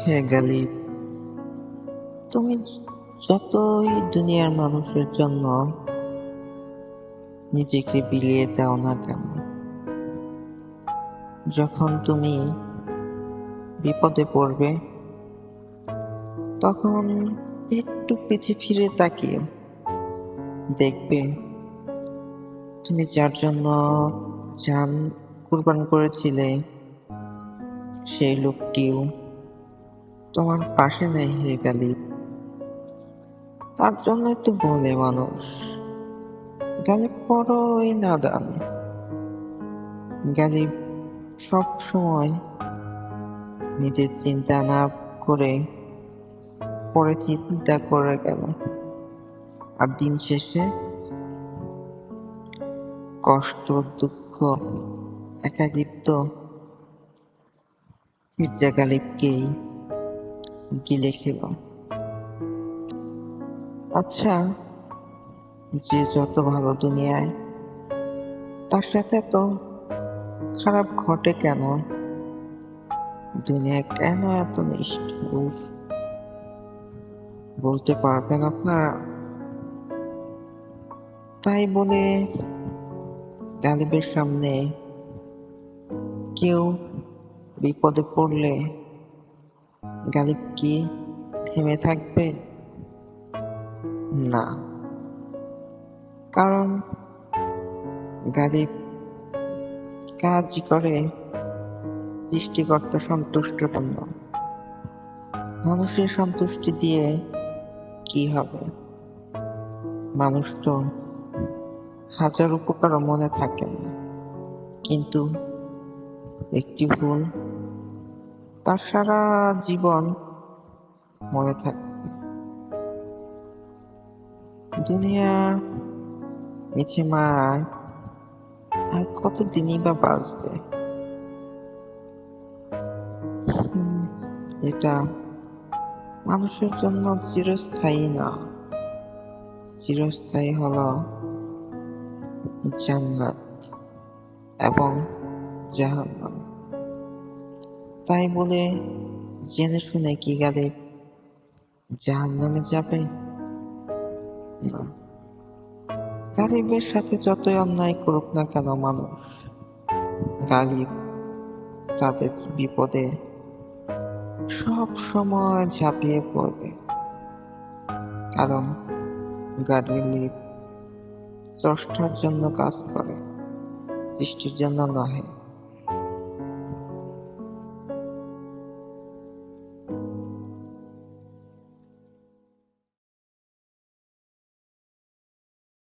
হে গালিব, তুমি যতই দুনিয়ার মানুষের জন্য নিজেকে বিলিয়ে দাও না কেন, যখন তুমি বিপদে পড়বে তখন একটু পিছে ফিরে তাকিয়ে দেখবে তুমি যার জন্য জান কুরবান করেছিলে সেই লোকটিও তোমার পাশে নেই। হে গালিব, তার জন্যই তো বলে মানুষ গালিব বড়ই নাদান। গালিব সব সময় নিজের চিন্তা না করে পরে চিন্তা করে গেল, আর দিন শেষে কষ্ট, দুঃখ, একাকিত্ব মির্জা গালিবকেই গিলে খেল। আচ্ছা, যে যত ভালো দুনিয়ায়, তার সাথে তো খারাপ ঘটে কেন? দুনিয়া কেন এত নিষ্ঠুর বলতে পারবেন আপনারা? তাই বলে গালিবের সামনে কেউ বিপদে পড়লে গালিব কি থেমে থাকবে? না, কারণ গালিব কাজই করে সৃষ্টিকর্তা সন্তুষ্টর জন্য। মানুষের সন্তুষ্টি দিয়ে কি হবে? মানুষ তো হাজার উপকারও মনে থাকে না, কিন্তু একটি ভুল তার সারা জীবন মনে থাকবে। দুনিয়া মিছে মায় আর কতদিনই বা বাঁচবে? এটা মানুষের জন্য চিরস্থায়ী না, চিরস্থায়ী হলো জান্নাত এবং জাহান্নাম। তাই বলে জেনে শুনে কি গালিব জাহান্নামে যাবে? না। গালিবের সাথে যতই অন্যায় করুক না কেন মানুষ, গালিব তাদের বিপদে সব সময় ঝাঁপিয়ে পড়বে, কারণ গালিব স্রষ্টার জন্য কাজ করে, সৃষ্টির জন্য নহে।